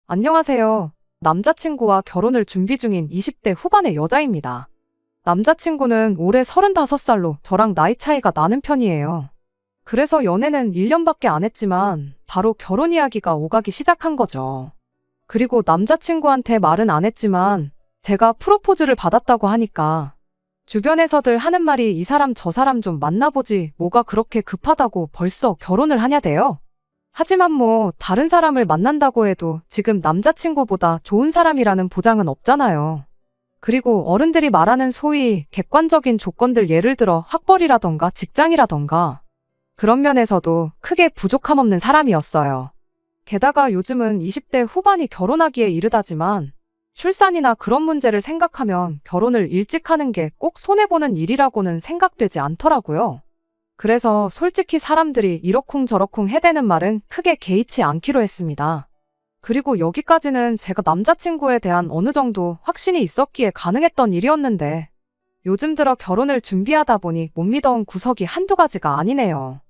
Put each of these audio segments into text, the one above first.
안녕하세요. 남자친구와 결혼을 준비 중인 20대 후반의 여자입니다. 남자친구는 올해 35살로 저랑 나이 차이가 나는 편이에요. 그래서 연애는 1년밖에 안 했지만 바로 결혼 이야기가 오가기 시작한 거죠. 그리고 남자친구한테 말은 안 했지만 제가 프로포즈를 받았다고 하니까 주변에서들 하는 말이 이 사람 저 사람 좀 만나보지 뭐가 그렇게 급하다고 벌써 결혼을 하냐대요. 하지만 뭐 다른 사람을 만난다고 해도 지금 남자친구보다 좋은 사람이라는 보장은 없잖아요. 그리고 어른들이 말하는 소위 객관적인 조건들 예를 들어 학벌이라던가 직장이라던가 그런 면에서도 크게 부족함 없는 사람이었어요. 게다가 요즘은 20대 후반이 결혼하기에 이르다지만 출산이나 그런 문제를 생각하면 결혼을 일찍 하는 게 꼭 손해보는 일이라고는 생각되지 않더라고요. 그래서 솔직히 사람들이 이러쿵저러쿵 해대는 말은 크게 개의치 않기로 했습니다. 그리고 여기까지는 제가 남자친구에 대한 어느 정도 확신이 있었기에 가능했던 일이었는데 요즘 들어 결혼을 준비하다 보니 못 믿어온 구석이 한두 가지가 아니네요.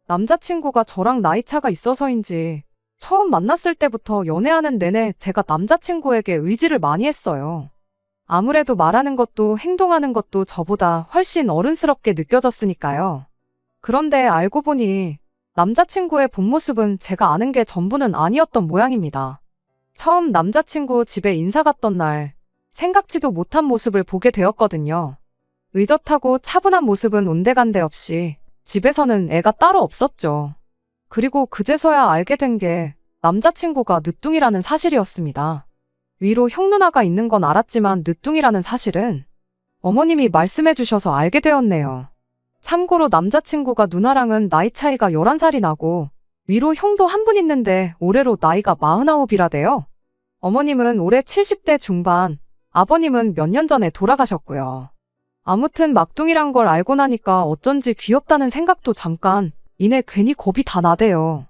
남자친구가 저랑 나이 차가 있어서인지 처음 만났을 때부터 연애하는 내내 제가 남자친구에게 의지를 많이 했어요. 아무래도 말하는 것도 행동하는 것도 저보다 훨씬 어른스럽게 느껴졌으니까요. 그런데 알고 보니 남자친구의 본 모습은 제가 아는 게 전부는 아니었던 모양입니다. 처음 남자친구 집에 인사 갔던 날 생각지도 못한 모습을 보게 되었거든요. 의젓하고 차분한 모습은 온데간데 없이 집에서는 애가 따로 없었죠. 그리고 그제서야 알게 된 게 남자친구가 늦둥이라는 사실이었습니다. 위로 형 누나가 있는 건 알았지만 늦둥이라는 사실은 어머님이 말씀해 주셔서 알게 되었네요. 참고로 남자친구가 누나랑은 나이 차이가 11살이 나고 위로 형도 한 분 있는데 올해로 나이가 49이라대요. 어머님은 올해 70대 중반, 아버님은 몇 년 전에 돌아가셨고요. 아무튼 막둥이란 걸 알고 나니까 어쩐지 귀엽다는 생각도 잠깐 이내 괜히 겁이 다 나대요.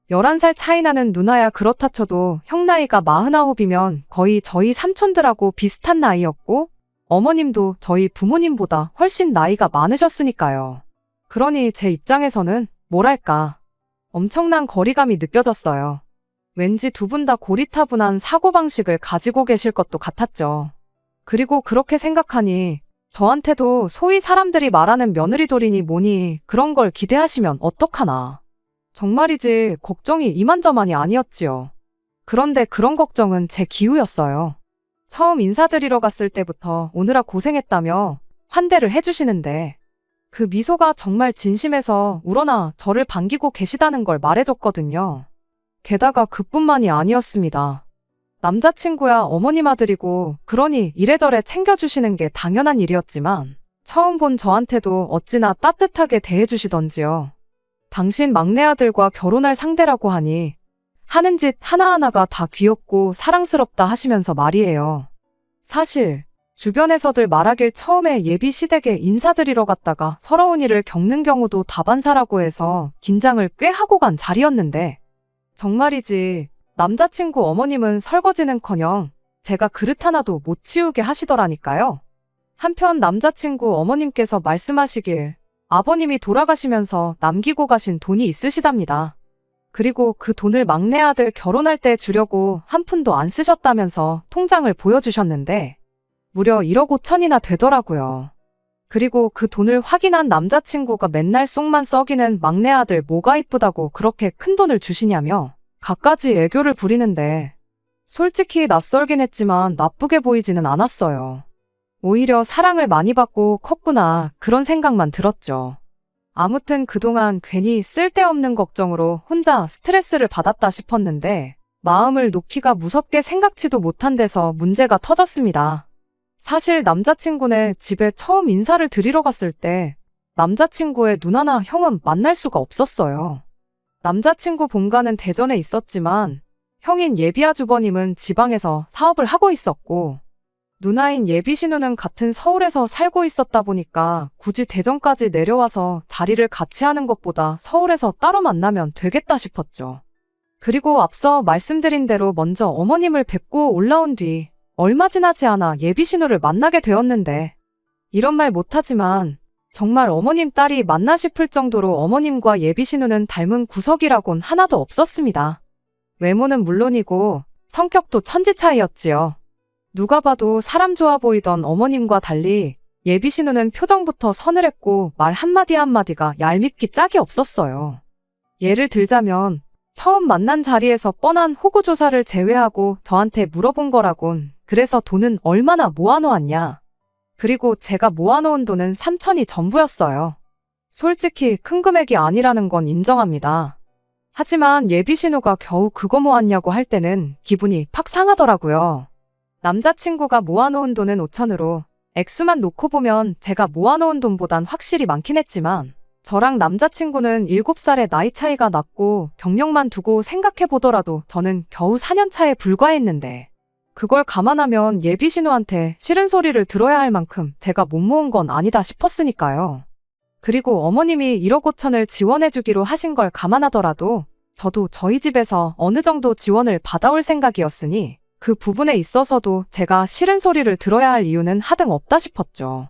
11살 차이 나는 누나야 그렇다 쳐도 형 나이가 49이면 거의 저희 삼촌들하고 비슷한 나이였고 어머님도 저희 부모님보다 훨씬 나이가 많으셨으니까요. 그러니 제 입장에서는 뭐랄까 엄청난 거리감이 느껴졌어요. 왠지 두 분 다 고리타분한 사고방식을 가지고 계실 것도 같았죠. 그리고 그렇게 생각하니 저한테도 소위 사람들이 말하는 며느리돌이니 뭐니 그런 걸 기대하시면 어떡하나. 정말이지 걱정이 이만저만이 아니었지요. 그런데 그런 걱정은 제 기우였어요. 처음 인사드리러 갔을 때부터 오느라 고생했다며 환대를 해주시는데 그 미소가 정말 진심에서 우러나 저를 반기고 계시다는 걸 말해줬거든요. 게다가 그뿐만이 아니었습니다. 남자친구야 어머님 아들이고 그러니 이래저래 챙겨주시는 게 당연한 일이었지만 처음 본 저한테도 어찌나 따뜻하게 대해주시던지요. 당신 막내 아들과 결혼할 상대라고 하니 하는 짓 하나하나가 다 귀엽고 사랑스럽다 하시면서 말이에요. 사실 주변에서들 말하길 처음에 예비 시댁에 인사드리러 갔다가 서러운 일을 겪는 경우도 다반사라고 해서 긴장을 꽤 하고 간 자리였는데 정말이지 남자친구 어머님은 설거지는커녕 제가 그릇 하나도 못 치우게 하시더라니까요. 한편 남자친구 어머님께서 말씀하시길 아버님이 돌아가시면서 남기고 가신 돈이 있으시답니다. 그리고 그 돈을 막내 아들 결혼할 때 주려고 한 푼도 안 쓰셨다면서 통장을 보여주셨는데 무려 1억 5천이나 되더라고요. 그리고 그 돈을 확인한 남자친구가 맨날 속만 썩이는 막내 아들 뭐가 이쁘다고 그렇게 큰 돈을 주시냐며 갖가지 애교를 부리는데 솔직히 낯설긴 했지만 나쁘게 보이지는 않았어요. 오히려 사랑을 많이 받고 컸구나 그런 생각만 들었죠. 아무튼 그동안 괜히 쓸데없는 걱정으로 혼자 스트레스를 받았다 싶었는데 마음을 놓기가 무섭게 생각지도 못한 데서 문제가 터졌습니다. 사실 남자친구네 집에 처음 인사를 드리러 갔을 때 남자친구의 누나나 형은 만날 수가 없었어요. 남자친구 본가는 대전에 있었지만 형인 예비 아주버님은 지방에서 사업을 하고 있었고 누나인 예비 신우는 같은 서울에서 살고 있었다 보니까 굳이 대전까지 내려와서 자리를 같이 하는 것보다 서울에서 따로 만나면 되겠다 싶었죠. 그리고 앞서 말씀드린 대로 먼저 어머님을 뵙고 올라온 뒤 얼마 지나지 않아 예비 신우를 만나게 되었는데 이런 말 못하지만 정말 어머님 딸이 맞나 싶을 정도로 어머님과 예비 신우는 닮은 구석이라곤 하나도 없었습니다. 외모는 물론이고 성격도 천지 차이였지요. 누가 봐도 사람 좋아 보이던 어머님과 달리 예비 신우는 표정부터 서늘했고 말 한마디 한마디가 얄밉기 짝이 없었어요. 예를 들자면 처음 만난 자리에서 뻔한 호구조사를 제외하고 저한테 물어본 거라곤 그래서 돈은 얼마나 모아놓았냐. 그리고 제가 모아놓은 돈은 3천이 전부였어요. 솔직히 큰 금액이 아니라는 건 인정합니다. 하지만 예비 신우가 겨우 그거 모았냐고 할 때는 기분이 팍 상하더라고요. 남자친구가 모아놓은 돈은 5천으로 액수만 놓고 보면 제가 모아놓은 돈보단 확실히 많긴 했지만 저랑 남자친구는 7살의 나이 차이가 났고 경력만 두고 생각해보더라도 저는 겨우 4년 차에 불과했는데 그걸 감안하면 예비 신우한테 싫은 소리를 들어야 할 만큼 제가 못 모은 건 아니다 싶었으니까요. 그리고 어머님이 1억 5천을 지원해주기로 하신 걸 감안하더라도 저도 저희 집에서 어느 정도 지원을 받아올 생각이었으니 그 부분에 있어서도 제가 싫은 소리를 들어야 할 이유는 하등 없다 싶었죠.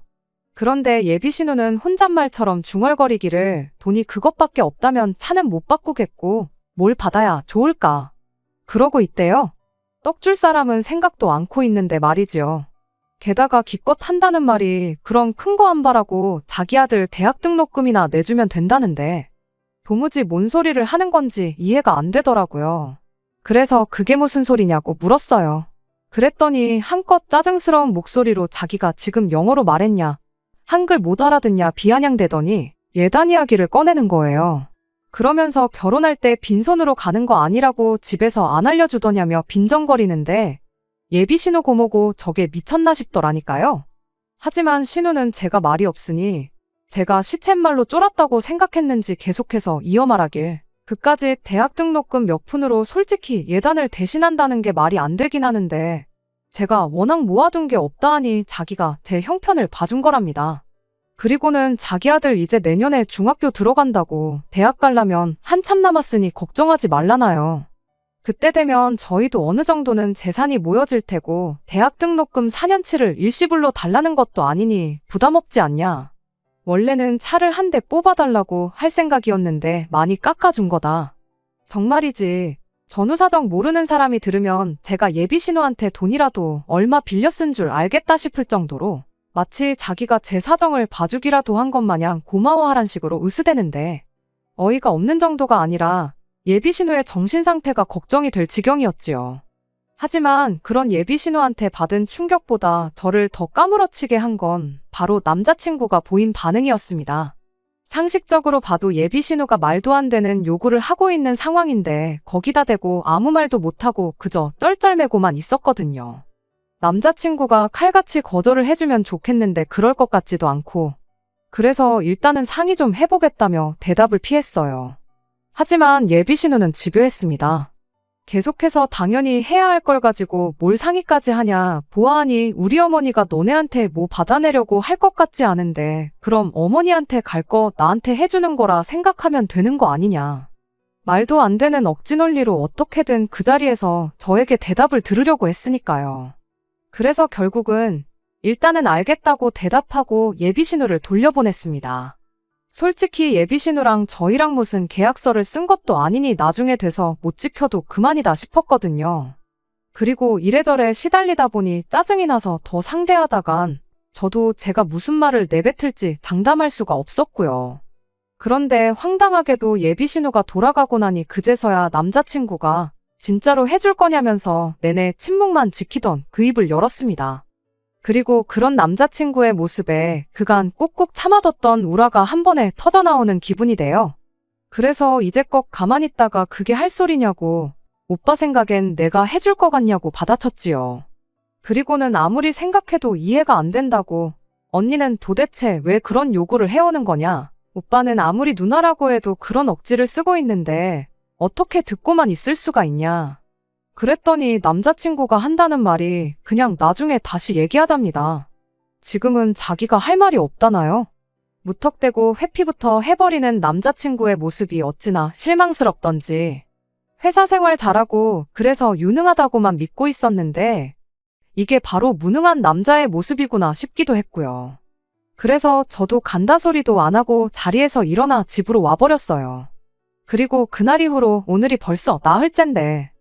그런데 예비 신우는 혼잣말처럼 중얼거리기를 돈이 그것밖에 없다면 차는 못 바꾸겠고 뭘 받아야 좋을까? 그러고 있대요. 떡 줄 사람은 생각도 않고 있는데 말이지요. 게다가 기껏 한다는 말이 그럼 큰 거 안 바라고 자기 아들 대학 등록금이나 내주면 된다는데 도무지 뭔 소리를 하는 건지 이해가 안 되더라고요. 그래서 그게 무슨 소리냐고 물었어요. 그랬더니 한껏 짜증스러운 목소리로 자기가 지금 영어로 말했냐, 한글 못 알아듣냐 비아냥대더니 예단 이야기를 꺼내는 거예요. 그러면서 결혼할 때 빈손으로 가는 거 아니라고 집에서 안 알려주더냐며 빈정거리는데 예비 신우 고모고 저게 미쳤나 싶더라니까요. 하지만 신우는 제가 말이 없으니 제가 시쳇말로 쫄았다고 생각했는지 계속해서 이어 말하길 그까지 대학 등록금 몇 푼으로 솔직히 예단을 대신한다는 게 말이 안 되긴 하는데 제가 워낙 모아둔 게 없다 하니 자기가 제 형편을 봐준 거랍니다. 그리고는 자기 아들 이제 내년에 중학교 들어간다고 대학 가려면 한참 남았으니 걱정하지 말라나요. 그때 되면 저희도 어느 정도는 재산이 모여질 테고 대학 등록금 4년치를 일시불로 달라는 것도 아니니 부담 없지 않냐. 원래는 차를 한 대 뽑아달라고 할 생각이었는데 많이 깎아준 거다. 정말이지. 전후 사정 모르는 사람이 들으면 제가 예비 신우한테 돈이라도 얼마 빌려 쓴 줄 알겠다 싶을 정도로 마치 자기가 제 사정을 봐주기라도 한 것 마냥 고마워하란 식으로 으스대는데 어이가 없는 정도가 아니라 예비 신우의 정신 상태가 걱정이 될 지경이었지요. 하지만 그런 예비 신우한테 받은 충격보다 저를 더 까무러치게 한 건 바로 남자친구가 보인 반응이었습니다. 상식적으로 봐도 예비 신우가 말도 안 되는 요구를 하고 있는 상황인데 거기다 대고 아무 말도 못하고 그저 쩔쩔매고만 있었거든요. 남자친구가 칼같이 거절을 해주면 좋겠는데 그럴 것 같지도 않고 그래서 일단은 상의 좀 해보겠다며 대답을 피했어요. 하지만 예비 신우는 집요했습니다. 계속해서 당연히 해야 할 걸 가지고 뭘 상의까지 하냐, 보아하니 우리 어머니가 너네한테 뭐 받아내려고 할 것 같지 않은데 그럼 어머니한테 갈 거 나한테 해주는 거라 생각하면 되는 거 아니냐. 말도 안 되는 억지 논리로 어떻게든 그 자리에서 저에게 대답을 들으려고 했으니까요. 그래서 결국은 일단은 알겠다고 대답하고 예비 신우를 돌려보냈습니다. 솔직히 예비 신우랑 저희랑 무슨 계약서를 쓴 것도 아니니 나중에 돼서 못 지켜도 그만이다 싶었거든요. 그리고 이래저래 시달리다 보니 짜증이 나서 더 상대하다간 저도 제가 무슨 말을 내뱉을지 장담할 수가 없었고요. 그런데 황당하게도 예비 신우가 돌아가고 나니 그제서야 남자친구가 진짜로 해줄 거냐면서 내내 침묵만 지키던 그 입을 열었습니다. 그리고 그런 남자친구의 모습에 그간 꾹꾹 참아뒀던 우라가 한 번에 터져나오는 기분이 돼요. 그래서 이제껏 가만히 있다가 그게 할 소리냐고 오빠 생각엔 내가 해줄 것 같냐고 받아쳤지요. 그리고는 아무리 생각해도 이해가 안 된다고 언니는 도대체 왜 그런 요구를 해오는 거냐. 오빠는 아무리 누나라고 해도 그런 억지를 쓰고 있는데 어떻게 듣고만 있을 수가 있냐. 그랬더니 남자친구가 한다는 말이 그냥 나중에 다시 얘기하답니다. 지금은 자기가 할 말이 없다나요? 무턱대고 회피부터 해버리는 남자친구의 모습이 어찌나 실망스럽던지 회사 생활 잘하고 그래서 유능하다고만 믿고 있었는데 이게 바로 무능한 남자의 모습이구나 싶기도 했고요. 그래서 저도 간다 소리도 안 하고 자리에서 일어나 집으로 와버렸어요. 그리고 그날 이후로 오늘이 벌써 나흘째인데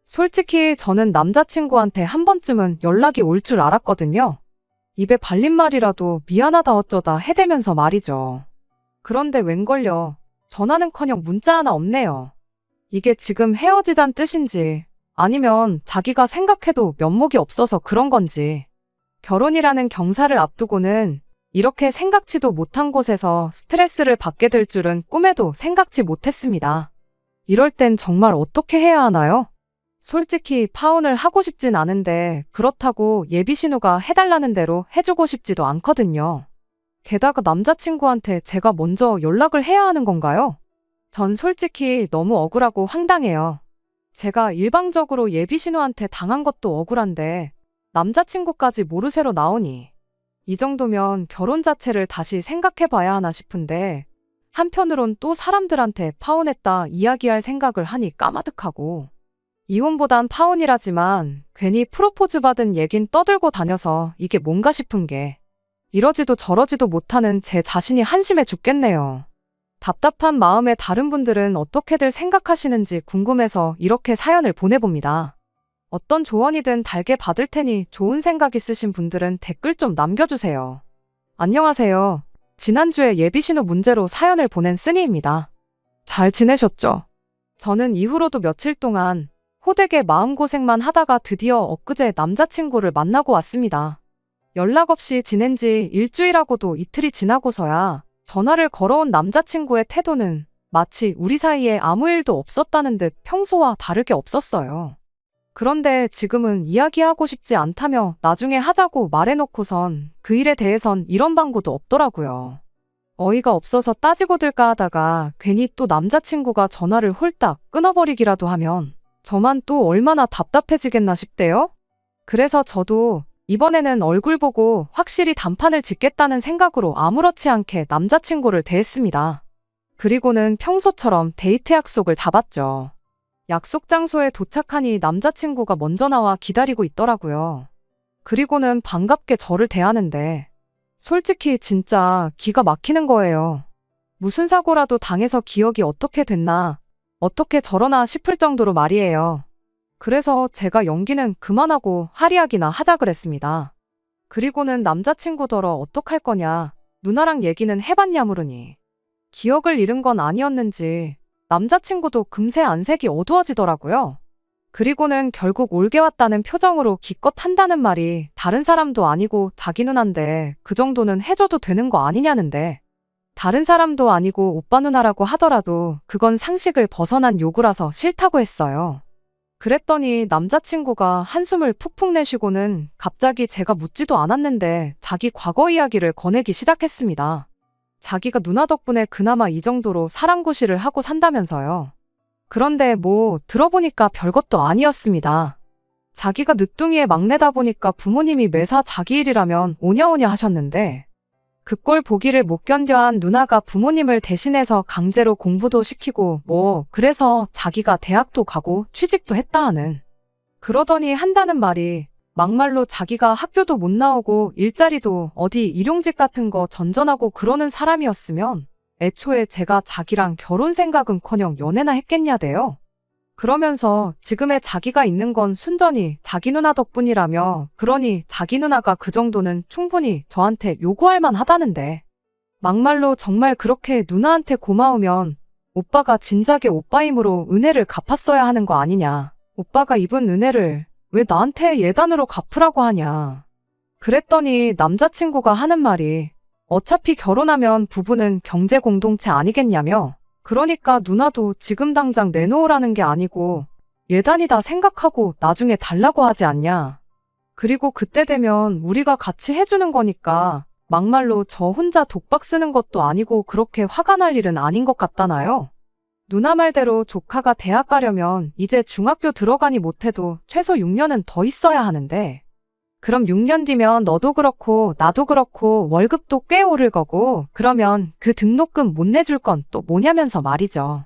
솔직히 저는 남자친구한테 한 번쯤은 연락이 올 줄 알았거든요. 입에 발린 말이라도 미안하다 어쩌다 해대면서 말이죠. 그런데 웬걸요. 전화는커녕 문자 하나 없네요. 이게 지금 헤어지잔 뜻인지 아니면 자기가 생각해도 면목이 없어서 그런 건지. 결혼이라는 경사를 앞두고는 이렇게 생각지도 못한 곳에서 스트레스를 받게 될 줄은 꿈에도 생각지 못했습니다. 이럴 땐 정말 어떻게 해야 하나요? 솔직히 파혼을 하고 싶진 않은데 그렇다고 예비 신우가 해달라는 대로 해주고 싶지도 않거든요. 게다가 남자친구한테 제가 먼저 연락을 해야 하는 건가요? 전 솔직히 너무 억울하고 황당해요. 제가 일방적으로 예비 신우한테 당한 것도 억울한데 남자친구까지 모르쇠로 나오니 이 정도면 결혼 자체를 다시 생각해 봐야 하나 싶은데 한편으론 또 사람들한테 파혼했다 이야기할 생각을 하니 까마득하고 이혼보단 파혼이라지만 괜히 프로포즈 받은 얘긴 떠들고 다녀서 이게 뭔가 싶은 게 이러지도 저러지도 못하는 제 자신이 한심해 죽겠네요. 답답한 마음에 다른 분들은 어떻게들 생각하시는지 궁금해서 이렇게 사연을 보내봅니다. 어떤 조언이든 달게 받을 테니 좋은 생각 있으신 분들은 댓글 좀 남겨주세요. 안녕하세요. 지난주에 예비신호 문제로 사연을 보낸 쓰니입니다. 잘 지내셨죠? 저는 이후로도 며칠 동안 호되게 마음고생만 하다가 드디어 엊그제 남자친구를 만나고 왔습니다. 연락 없이 지낸 지 일주일하고도 이틀이 지나고서야 전화를 걸어온 남자친구의 태도는 마치 우리 사이에 아무 일도 없었다는 듯 평소와 다르게 없었어요. 그런데 지금은 이야기하고 싶지 않다며 나중에 하자고 말해놓고선 그 일에 대해선 이런 방구도 없더라고요. 어이가 없어서 따지고 들까 하다가 괜히 또 남자친구가 전화를 홀딱 끊어버리기라도 하면 저만 또 얼마나 답답해지겠나 싶대요. 그래서 저도 이번에는 얼굴 보고 확실히 단판을 짓겠다는 생각으로 아무렇지 않게 남자친구를 대했습니다. 그리고는 평소처럼 데이트 약속을 잡았죠. 약속 장소에 도착하니 남자친구가 먼저 나와 기다리고 있더라고요. 그리고는 반갑게 저를 대하는데 솔직히 진짜 기가 막히는 거예요. 무슨 사고라도 당해서 기억이 어떻게 됐나, 어떻게 저러나 싶을 정도로 말이에요. 그래서 제가 연기는 그만하고 할이야기나 하자 그랬습니다. 그리고는 남자친구더러 어떡할 거냐, 누나랑 얘기는 해봤냐 물으니 기억을 잃은 건 아니었는지 남자친구도 금세 안색이 어두워지더라고요. 그리고는 결국 올게 왔다는 표정으로 기껏 한다는 말이 다른 사람도 아니고 자기 누나인데 그 정도는 해줘도 되는 거 아니냐는데 다른 사람도 아니고 오빠 누나라고 하더라도 그건 상식을 벗어난 요구라서 싫다고 했어요. 그랬더니 남자친구가 한숨을 푹푹 내쉬고는 갑자기 제가 묻지도 않았는데 자기 과거 이야기를 꺼내기 시작했습니다. 자기가 누나 덕분에 그나마 이 정도로 사랑구실을 하고 산다면서요. 그런데 뭐 들어보니까 별것도 아니었습니다. 자기가 늦둥이의 막내다 보니까 부모님이 매사 자기 일이라면 오냐오냐 하셨는데 그 꼴 보기를 못 견뎌한 누나가 부모님을 대신해서 강제로 공부도 시키고 뭐 그래서 자기가 대학도 가고 취직도 했다 하는. 그러더니 한다는 말이 막말로 자기가 학교도 못 나오고 일자리도 어디 일용직 같은 거 전전하고 그러는 사람이었으면 애초에 제가 자기랑 결혼 생각은커녕 연애나 했겠냐대요. 그러면서 지금의 자기가 있는 건 순전히 자기 누나 덕분이라며 그러니 자기 누나가 그 정도는 충분히 저한테 요구할 만하다는데 막말로 정말 그렇게 누나한테 고마우면 오빠가 진작에 오빠 힘으로 은혜를 갚았어야 하는 거 아니냐. 오빠가 입은 은혜를 왜 나한테 예단으로 갚으라고 하냐. 그랬더니 남자친구가 하는 말이 어차피 결혼하면 부부는 경제 공동체 아니겠냐며 그러니까 누나도 지금 당장 내놓으라는 게 아니고 예단이다 생각하고 나중에 달라고 하지 않냐. 그리고 그때 되면 우리가 같이 해주는 거니까 막말로 저 혼자 독박 쓰는 것도 아니고 그렇게 화가 날 일은 아닌 것 같다나요. 누나 말대로 조카가 대학 가려면 이제 중학교 들어가니 못해도 최소 6년은 더 있어야 하는데 그럼 6년 뒤면 너도 그렇고 나도 그렇고 월급도 꽤 오를 거고 그러면 그 등록금 못 내줄 건 또 뭐냐면서 말이죠.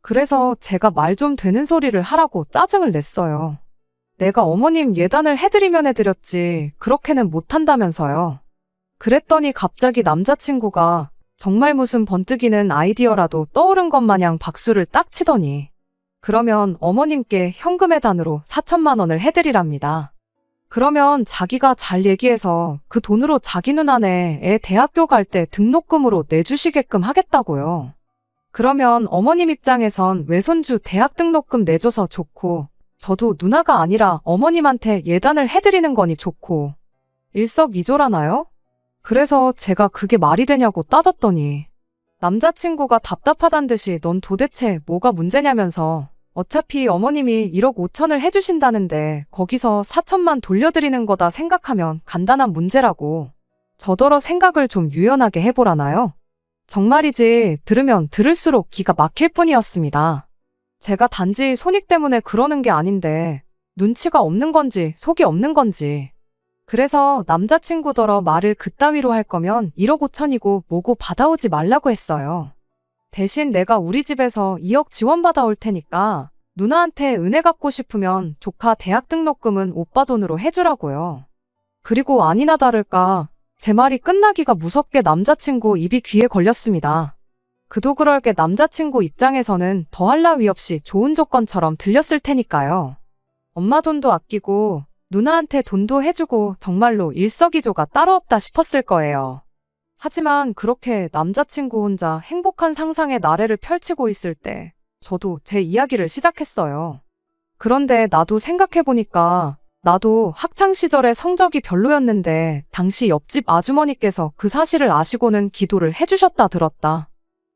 그래서 제가 말 좀 되는 소리를 하라고 짜증을 냈어요. 내가 어머님 예단을 해드리면 해드렸지 그렇게는 못한다면서요. 그랬더니 갑자기 남자친구가 정말 무슨 번뜩이는 아이디어라도 떠오른 것 마냥 박수를 딱 치더니 그러면 어머님께 현금의 단으로 4천만 원을 해드리랍니다. 그러면 자기가 잘 얘기해서 그 돈으로 자기 누나네 애 대학교 갈 때 등록금으로 내주시게끔 하겠다고요. 그러면 어머님 입장에선 외손주 대학 등록금 내줘서 좋고, 저도 누나가 아니라 어머님한테 예단을 해드리는 거니 좋고, 일석이조라나요? 그래서 제가 그게 말이 되냐고 따졌더니 남자친구가 답답하단 듯이 넌 도대체 뭐가 문제냐면서 어차피 어머님이 1억 5천을 해주신다는데 거기서 4천만 돌려드리는 거다 생각하면 간단한 문제라고. 저더러 생각을 좀 유연하게 해보라나요? 정말이지 들으면 들을수록 기가 막힐 뿐이었습니다. 제가 단지 손익 때문에 그러는 게 아닌데 눈치가 없는 건지 속이 없는 건지. 그래서 남자친구더러 말을 그따위로 할 거면 1억 5천이고 뭐고 받아오지 말라고 했어요. 대신 내가 우리 집에서 2억 지원받아 올 테니까 누나한테 은혜 갚고 싶으면 조카 대학 등록금은 오빠 돈으로 해주라고요. 그리고 아니나 다를까 제 말이 끝나기가 무섭게 남자친구 입이 귀에 걸렸습니다. 그도 그럴 게 남자친구 입장에서는 더할 나위 없이 좋은 조건처럼 들렸을 테니까요. 엄마 돈도 아끼고 누나한테 돈도 해주고 정말로 일석이조가 따로 없다 싶었을 거예요. 하지만 그렇게 남자친구 혼자 행복한 상상의 나래를 펼치고 있을 때 저도 제 이야기를 시작했어요. 그런데 나도 생각해보니까 나도 학창시절에 성적이 별로였는데 당시 옆집 아주머니께서 그 사실을 아시고는 기도를 해주셨다 들었다.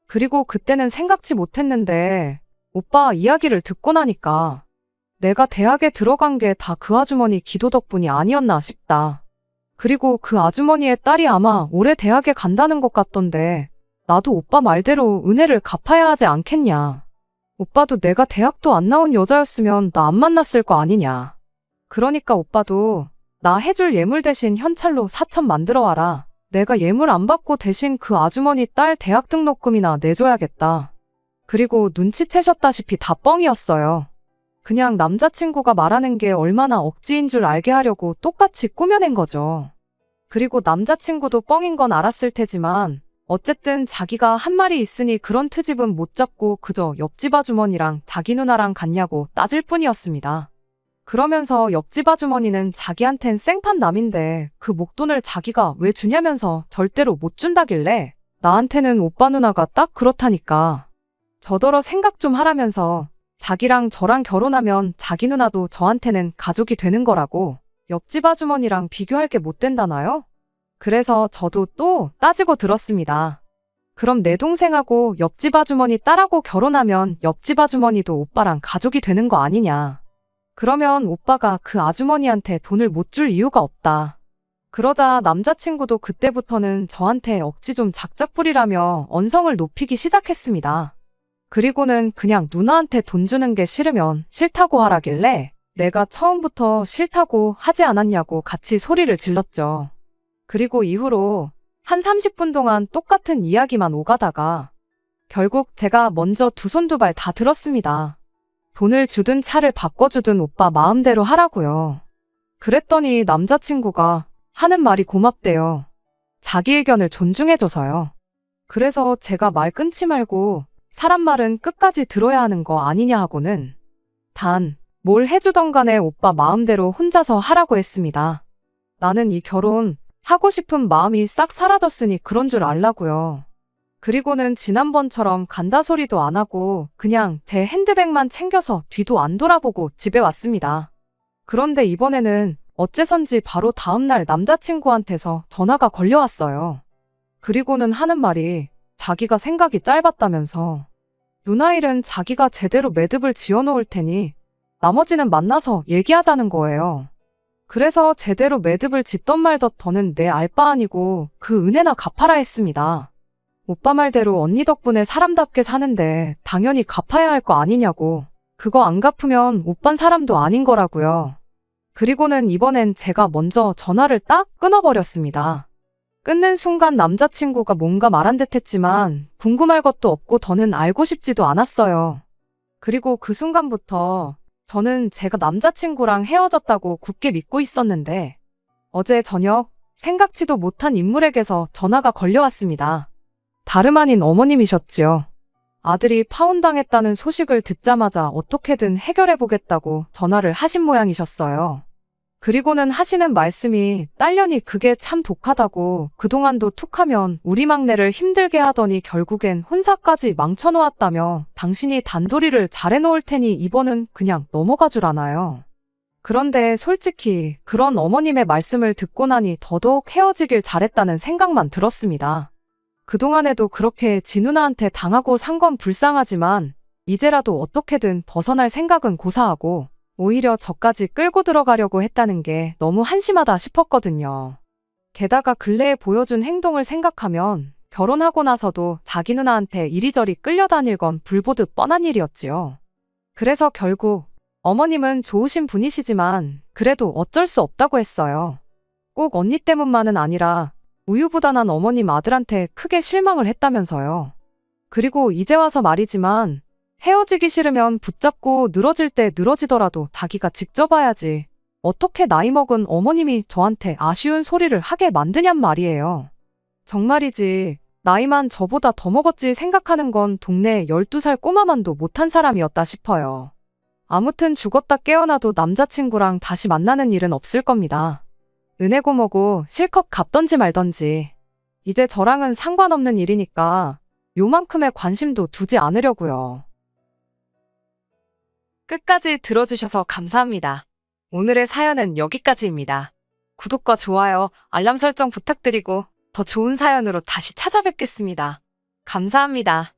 그리고 그때는 생각지 못했는데 오빠 이야기를 듣고 나니까 내가 대학에 들어간 게 다 그 아주머니 기도 덕분이 아니었나 싶다. 그리고 그 아주머니의 딸이 아마 올해 대학에 간다는 것 같던데 나도 오빠 말대로 은혜를 갚아야 하지 않겠냐. 오빠도 내가 대학도 안 나온 여자였으면 나 안 만났을 거 아니냐. 그러니까 오빠도 나 해줄 예물 대신 현찰로 4천 만들어 와라. 내가 예물 안 받고 대신 그 아주머니 딸 대학 등록금이나 내줘야겠다. 그리고 눈치채셨다시피 다 뻥이었어요. 그냥 남자친구가 말하는 게 얼마나 억지인 줄 알게 하려고 똑같이 꾸며낸 거죠. 그리고 남자친구도 뻥인 건 알았을 테지만 어쨌든 자기가 한 말이 있으니 그런 트집은 못 잡고 그저 옆집 아주머니랑 자기 누나랑 같냐고 따질 뿐이었습니다. 그러면서 옆집 아주머니는 자기한텐 생판 남인데 그 목돈을 자기가 왜 주냐면서 절대로 못 준다길래 나한테는 오빠 누나가 딱 그렇다니까. 저더러 생각 좀 하라면서 자기랑 저랑 결혼하면 자기 누나도 저한테는 가족이 되는 거라고 옆집 아주머니랑 비교할 게 못 된다나요? 그래서 저도 또 따지고 들었습니다. 그럼 내 동생하고 옆집 아주머니 딸하고 결혼하면 옆집 아주머니도 오빠랑 가족이 되는 거 아니냐. 그러면 오빠가 그 아주머니한테 돈을 못 줄 이유가 없다. 그러자 남자친구도 그때부터는 저한테 억지 좀 작작 부리라며 언성을 높이기 시작했습니다. 그리고는 그냥 누나한테 돈 주는 게 싫으면 싫다고 하라길래 내가 처음부터 싫다고 하지 않았냐고 같이 소리를 질렀죠. 그리고 이후로 한 30분 동안 똑같은 이야기만 오가다가 결국 제가 먼저 두 손 두 발 다 들었습니다. 돈을 주든 차를 바꿔주든 오빠 마음대로 하라고요. 그랬더니 남자친구가 하는 말이 고맙대요. 자기 의견을 존중해줘서요. 그래서 제가 말 끊지 말고 사람 말은 끝까지 들어야 하는 거 아니냐 하고는 단 뭘 해주던 간에 오빠 마음대로 혼자서 하라고 했습니다. 나는 이 결혼 하고 싶은 마음이 싹 사라졌으니 그런 줄 알라고요. 그리고는 지난번처럼 간다 소리도 안 하고 그냥 제 핸드백만 챙겨서 뒤도 안 돌아보고 집에 왔습니다. 그런데 이번에는 어째선지 바로 다음날 남자친구한테서 전화가 걸려왔어요. 그리고는 하는 말이 자기가 생각이 짧았다면서 누나 일은 자기가 제대로 매듭을 지어놓을 테니 나머지는 만나서 얘기하자는 거예요. 그래서 제대로 매듭을 짓던 말던 더는 내 알 바 아니고 그 은혜나 갚아라 했습니다. 오빠 말대로 언니 덕분에 사람답게 사는데 당연히 갚아야 할 거 아니냐고. 그거 안 갚으면 오빤 사람도 아닌 거라고요. 그리고는 이번엔 제가 먼저 전화를 딱 끊어버렸습니다. 끊는 순간 남자친구가 뭔가 말한 듯 했지만 궁금할 것도 없고 더는 알고 싶지도 않았어요. 그리고 그 순간부터 저는 제가 남자친구랑 헤어졌다고 굳게 믿고 있었는데 어제 저녁 생각지도 못한 인물에게서 전화가 걸려왔습니다. 다름 아닌 어머님이셨지요. 아들이 파혼당했다는 소식을 듣자마자 어떻게든 해결해보겠다고 전화를 하신 모양이셨어요. 그리고는 하시는 말씀이 딸년이 그게 참 독하다고 그동안도 툭하면 우리 막내를 힘들게 하더니 결국엔 혼사까지 망쳐놓았다며 당신이 단도리를 잘해놓을 테니 이번은 그냥 넘어가 줄 아나요. 그런데 솔직히 그런 어머님의 말씀을 듣고 나니 더더욱 헤어지길 잘했다는 생각만 들었습니다. 그동안에도 그렇게 지 누나한테 당하고 산 건 불쌍하지만 이제라도 어떻게든 벗어날 생각은 고사하고 오히려 저까지 끌고 들어가려고 했다는 게 너무 한심하다 싶었거든요. 게다가 근래에 보여준 행동을 생각하면 결혼하고 나서도 자기 누나한테 이리저리 끌려다닐 건 불보듯 뻔한 일이었지요. 그래서 결국 어머님은 좋으신 분이시지만 그래도 어쩔 수 없다고 했어요. 꼭 언니 때문만은 아니라 우유부단한 어머님 아들한테 크게 실망을 했다면서요. 그리고 이제 와서 말이지만 헤어지기 싫으면 붙잡고 늘어질 때 늘어지더라도 자기가 직접 와야지. 어떻게 나이 먹은 어머님이 저한테 아쉬운 소리를 하게 만드냔 말이에요. 정말이지 나이만 저보다 더 먹었지 생각하는 건 동네 12살 꼬마만도 못한 사람이었다 싶어요. 아무튼 죽었다 깨어나도 남자친구랑 다시 만나는 일은 없을 겁니다. 은혜고 뭐고 실컷 갚던지 말던지. 이제 저랑은 상관없는 일이니까 요만큼의 관심도 두지 않으려고요. 끝까지 들어주셔서 감사합니다. 오늘의 사연은 여기까지입니다. 구독과 좋아요, 알람 설정 부탁드리고 더 좋은 사연으로 다시 찾아뵙겠습니다. 감사합니다.